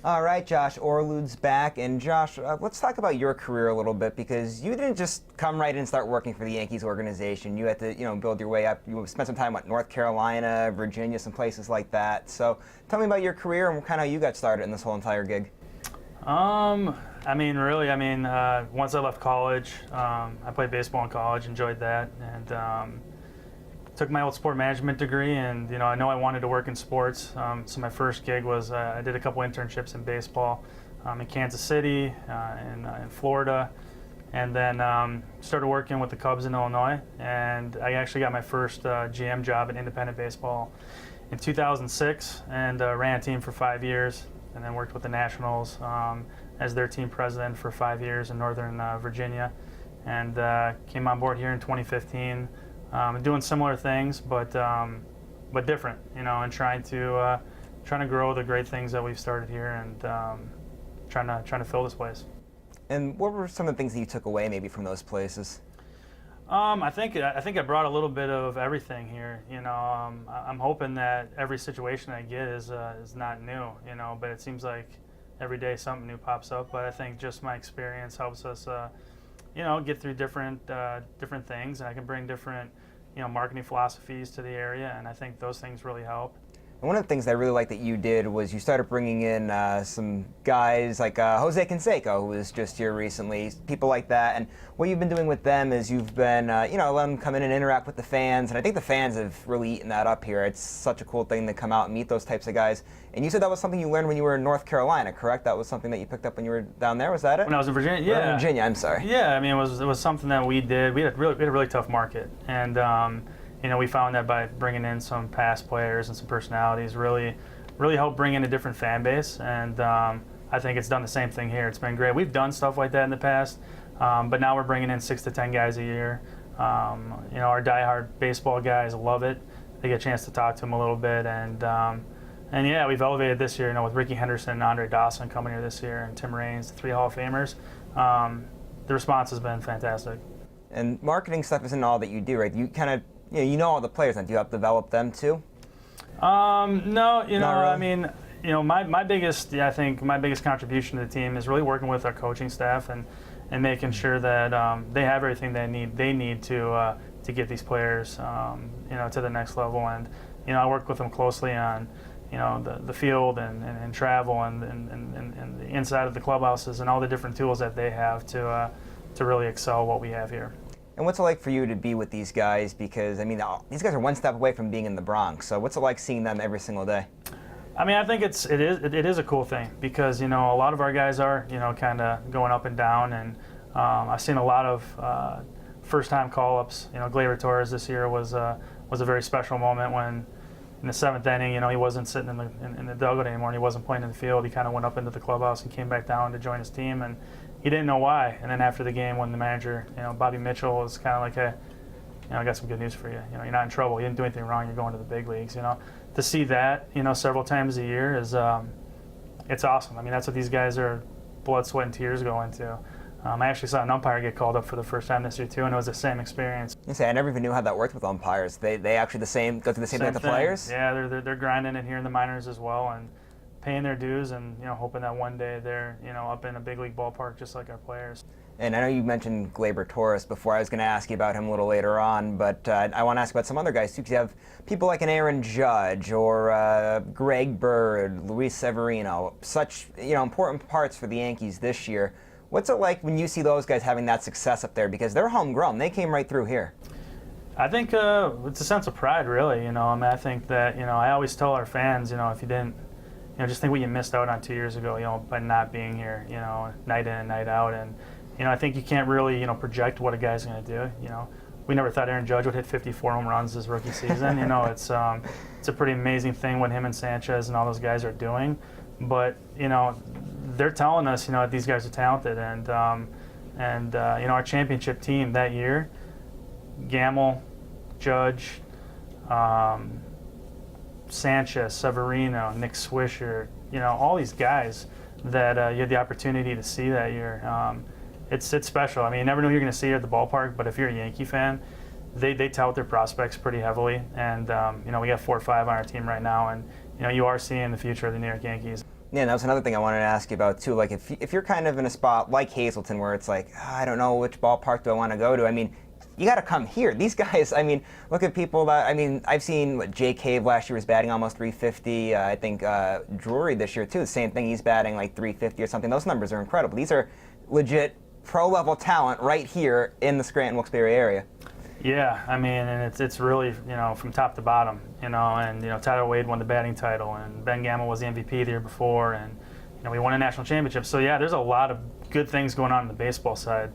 All right, Josh, Olerud's back. And Josh, let's talk about your career a little bit, because you didn't just come right in and start working for the Yankees organization. You had to, build your way up. You spent some time at North Carolina, Virginia, some places like that. So tell me about your career and kind of how you got started in this whole entire gig. Once I left college, I played baseball in college, enjoyed that, and took my old sport management degree, and I know I wanted to work in sports. So my first gig was I did a couple internships in baseball in Kansas City, in Florida, and then started working with the Cubs in Illinois. And I actually got my first GM job in independent baseball in 2006, and ran a team for 5 years, and then worked with the Nationals as their team president for 5 years in Northern Virginia, and came on board here in 2015. Doing similar things, but different, and trying to grow the great things that we've started here, and trying to fill this place. And what were some of the things that you took away maybe from those places? I think I brought a little bit of everything here. I'm hoping that every situation I get is not new, but it seems like every day something new pops up. But I think just my experience helps us get through different things, and I can bring different marketing philosophies to the area, and I think those things really help. And one of the things that I really liked that you did was you started bringing in some guys like Jose Canseco, who was just here recently, people like that. And what you've been doing with them is you've been, letting them come in and interact with the fans. And I think the fans have really eaten that up here. It's such a cool thing to come out and meet those types of guys. And you said that was something you learned when you were in North Carolina, correct? That was something that you picked up when you were down there, was that it? When I was in Virginia, yeah. In Virginia, I'm sorry. Yeah, it was something that we did. We had a really tough market. And we found that by bringing in some past players and some personalities really helped bring in a different fan base, and I think it's done the same thing here. It's been great. We've done stuff like that in the past, but now we're bringing in 6 to 10 guys a year. Our diehard baseball guys love it. They get a chance to talk to them a little bit, and yeah, we've elevated this year. With Ricky Henderson and Andre Dawson coming here this year, and Tim Raines, the 3 Hall of Famers. The response has been fantastic. And marketing stuff isn't all that you do, right? You kind of all the players, and do you help develop them too? No, really. My biggest contribution to the team is really working with our coaching staff and making sure that they have everything they need to get these players to the next level. And I work with them closely on the field and travel and the inside of the clubhouses and all the different tools that they have to really excel what we have here. And what's it like for you to be with these guys? Because, these guys are one step away from being in the Bronx. So what's it like seeing them every single day? I think it is a cool thing, because, a lot of our guys are, kind of going up and down. And I've seen a lot of first-time call-ups. Gleyber Torres this year was a very special moment when, in the 7th inning, he wasn't sitting in the dugout anymore, and he wasn't playing in the field. He kind of went up into the clubhouse and came back down to join his team. And he didn't know why. And then after the game, when the manager, Bobby Mitchell, was kind of like, hey, I got some good news for you. You're not in trouble. You didn't do anything wrong. You're going to the big leagues. To see that, several times a year is, it's awesome. That's what these guys are blood, sweat, and tears go into. I actually saw an umpire get called up for the first time this year too, and it was the same experience. I never even knew how that worked with umpires. They actually go through the same thing with the players? Yeah, they're grinding it here in the minors as well, and paying their dues, and hoping that one day they're up in a big league ballpark just like our players. And I know you mentioned Gleyber Torres before. I was going to ask you about him a little later on, but I want to ask about some other guys too, because you have people like an Aaron Judge or Greg Bird, Luis Severino, such important parts for the Yankees this year. What's it like when you see those guys having that success up there? Because they're homegrown. They came right through here. I think it's a sense of pride, really. I think that I always tell our fans, if you didn't. Just think what you missed out on 2 years ago, by not being here, night in and night out. And, I think you can't really, project what a guy's going to do. We never thought Aaron Judge would hit 54 home runs his rookie season. It's a pretty amazing thing what him and Sanchez and all those guys are doing. But, they're telling us, that these guys are talented. And our championship team that year, Gamble, Judge, Sanchez, Severino, Nick Swisher, all these guys that you had the opportunity to see that year. It's special. You never know who you're going to see here at the ballpark, but if you're a Yankee fan, they tout their prospects pretty heavily. And, we got 4 or 5 on our team right now, and, you are seeing the future of the New York Yankees. Yeah, that was another thing I wanted to ask you about too. Like, if you're kind of in a spot like Hazleton where it's like, I don't know which ballpark do I want to go to. I mean, you got to come here. These guys, I mean, look at people that, I mean, I've seen what Jay Cave last year was batting almost 350. I think Drury this year too, the same thing. He's batting like 350 or something. Those numbers are incredible. These are legit pro-level talent right here in the Scranton-Wilkes-Barre area. Yeah, I mean, and it's really, from top to bottom, and, Tyler Wade won the batting title, and Ben Gamble was the MVP the year before, and, we won a national championship. So, yeah, there's a lot of good things going on the baseball side.